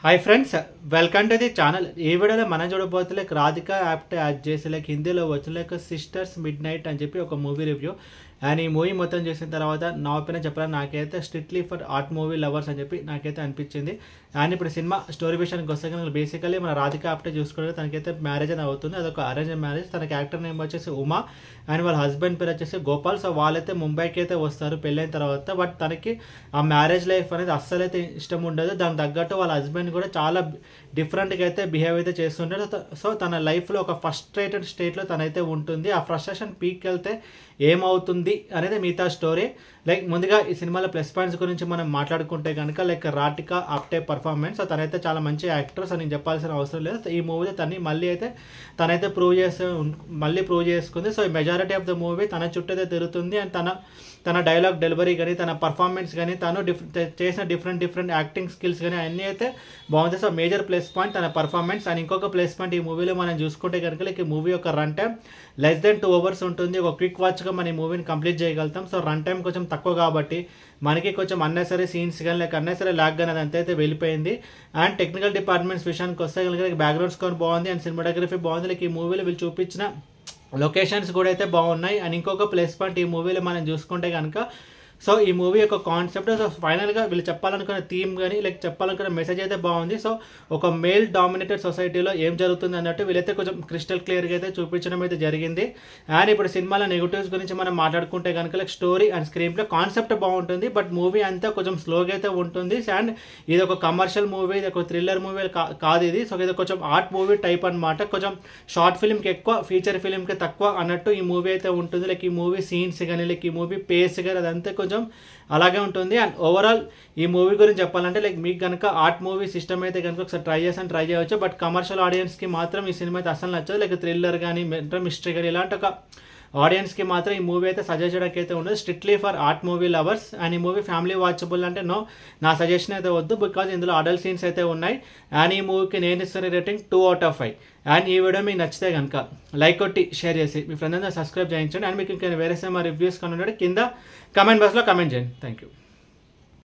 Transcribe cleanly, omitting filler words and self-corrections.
Hi friends, welcome to the channel. ఈ వీడియోలో మనం చూడబోతే రాధిక ఆప్టే యాక్ట్ చేసి హిందీలో వచ్చి సిస్టర్స్ మిడ్ నైట్ అని చెప్పి ఒక మూవీ రివ్యూ. అండ్ ఈ మూవీ మొత్తం చేసిన తర్వాత నా ఒపీనియన్ చెప్పాలని నాకైతే strictly for art movie lovers అని చెప్పి నాకైతే అనిపించింది. అండ్ ఇప్పుడు సినిమా స్టోరీ విషయానికి వస్తే కనుక బేసికలీ మన రాధిక ఆప్టే చూసుకుంటే తనకైతే మ్యారేజ్ అని అవుతుంది. అదొక అరేంజ్ మ్యారేజ్. తనకి యాక్టర్ నేమ్ వచ్చేసి ఉమా అండ్ వాళ్ళ హస్బెండ్ పేరు వచ్చేసి గోపాల్. సో వాళ్ళైతే ముంబైకి అయితే వస్తారు పెళ్ళైన తర్వాత. బట్ తనకి ఆ మ్యారేజ్ లైఫ్ అనేది అస్సలైతే ఇష్టం ఉండదు. దానికి తగ్గట్టు వాళ్ళ హస్బెండ్ కూడా చాలా డిఫరెంట్గా అయితే బిహేవ్ అయితే చేస్తుంటాడు. సో తన లైఫ్లో ఒక ఫ్రస్ట్రేటెడ్ స్టేట్లో తనైతే ఉంటుంది. ఆ ఫ్రస్ట్రేషన్ పీక్ వెళ్తే ఏమవుతుంది అనేది మిగతా స్టోరీ. లైక్ ముందుగా ఈ సినిమాలో ప్లస్ పాయింట్స్ గురించి మనం మాట్లాడుకుంటే కనుక like Radhika Apte performance. So తనైతే చాలా మంచి యాక్ట్రెస్ అని చెప్పాల్సిన అవసరం లేదు. ఈ మూవీ తనైతే ప్రూవ్ చేసుకుంది. సో ఈ మెజారిటీ ఆఫ్ ద మూవీ తన చుట్టూ అయితే తిరుగుతుంది. అండ్ తన డైలాగ్ డెలివరీ కానీ తన పర్ఫార్మెన్స్ కానీ తను చేసిన డిఫరెంట్ యాక్టింగ్ స్కిల్స్ కానీ అన్నీ అయితే బాగుంది. సో మేజర్ ప్లస్ పాయింట్ తన పర్ఫార్మెన్స్. అండ్ ఇంకొక ప్లస్ పాయింట్ ఈ మూవీలో మనం చూసుకుంటే కనుక లైక్ ఈ మూవీ యొక్క run time less than 2 hours ఉంటుంది. ఒక క్విక్ వాచ్గా మనం ఈ మూవీని కంప్లీట్ చేయగలుగుతాం. సో రన్ టైం కొంచెం తక్కువ కాబట్టి మనకి కొంచెం అన్నెసరీ సీన్స్ కానీ లేక అన్నెసరీ ల్యాగ్ కానీ అదంతా అయితే వెళ్ళిపోయింది. అండ్ టెక్నికల్ డిపార్ట్మెంట్స్ విషయానికి వస్తే కనుక బ్యాక్గ్రౌండ్ స్కోర్ బాగుంది అండ్ సినిమాటోగ్రఫీ బాగుంది. లైక్ ఈ మూవీలో వీళ్ళు చూపించిన లొకేషన్స్ కూడా అయితే బాగున్నాయి. అండ్ ఇంకొక ప్లస్ పాయింట్ ఈ మూవీలో మనం చూసుకుంటే కనుక సో ఈ మూవీ యొక్క కాన్సెప్ట్ సో ఫైనల్గా వీళ్ళు చెప్పాలనుకున్న థీమ్ కానీ లైక్ చెప్పాలనుకున్న మెసేజ్ అయితే బాగుంది. సో ఒక మేల్ డామినేటెడ్ సొసైటీలో ఏం జరుగుతుంది అన్నట్టు వీళ్ళైతే కొంచెం క్రిస్టల్ క్లియర్గా అయితే చూపించడం అయితే జరిగింది. అండ్ ఇప్పుడు సినిమాలో నెగిటివ్స్ గురించి మనం మాట్లాడుకుంటే కనుక like story and screen play concept బాగుంటుంది. బట్ మూవీ అంతా కొంచెం స్లోగా అయితే ఉంటుంది. అండ్ ఇది ఒక కమర్షియల్ మూవీ, ఇది ఒక థ్రిల్లర్ మూవీ కాదు ఇది. సో ఇది కొంచెం ఆర్ట్ మూవీ టైప్ అనమాట. కొంచెం షార్ట్ ఫిల్మ్కి ఎక్కువ, ఫీచర్ ఫిల్మ్కి తక్కువ అన్నట్టు ఈ మూవీ అయితే ఉంటుంది. లైక్ ఈ మూవీ సీన్స్ కానీ లైక్ ఈ మూవీ పేస్ కానీ అదంతా కొంచెం అలాగే ఉంటుంది. అండ్ ఓవరాల్ ఈ మూవీ గురించి చెప్పాలంటే లైక్ మీకు కనుక ఆర్ట్ మూవీ సిస్టమ్ అయితే కనుక ఒకసారి ట్రై చేయవచ్చు. బట్ కమర్షియల్ ఆడియన్స్కి మాత్రం ఈ సినిమా అయితే అసలు నచ్చదు. లైక్ థ్రిల్లర్ కానీ మిస్టరీ కానీ ఇలాంటి ఒక ఆడియన్స్కి మాత్రం ఈ మూవీ అయితే సజెస్ట్ చేయడానికి అయితే ఉండదు. Strictly for art movie lovers. And ఈ మూవీ ఫ్యామిలీ వాచబుల్ అంటే నా సజెషన్ అయితే వద్దు, బికాజ్ ఇందులో అడల్ట్ సీన్స్ అయితే ఉన్నాయి. అండ్ ఈ మూవీకి నేను ఇస్తున్న రేటింగ్ 2 out of 5. అండ్ ఈ వీడియో మీకు నచ్చితే కనుక లైక్ కొట్టి షేర్ చేసి మీ ఫ్రెండ్స్ అందరూ సబ్స్క్రైబ్ చేయించండి. అండ్ మీకు ఇంకా వేరే సినిమా రివ్యూస్ కానీ కింద కమెంట్ బాక్స్లో కమెంట్ చేయండి. Thank you.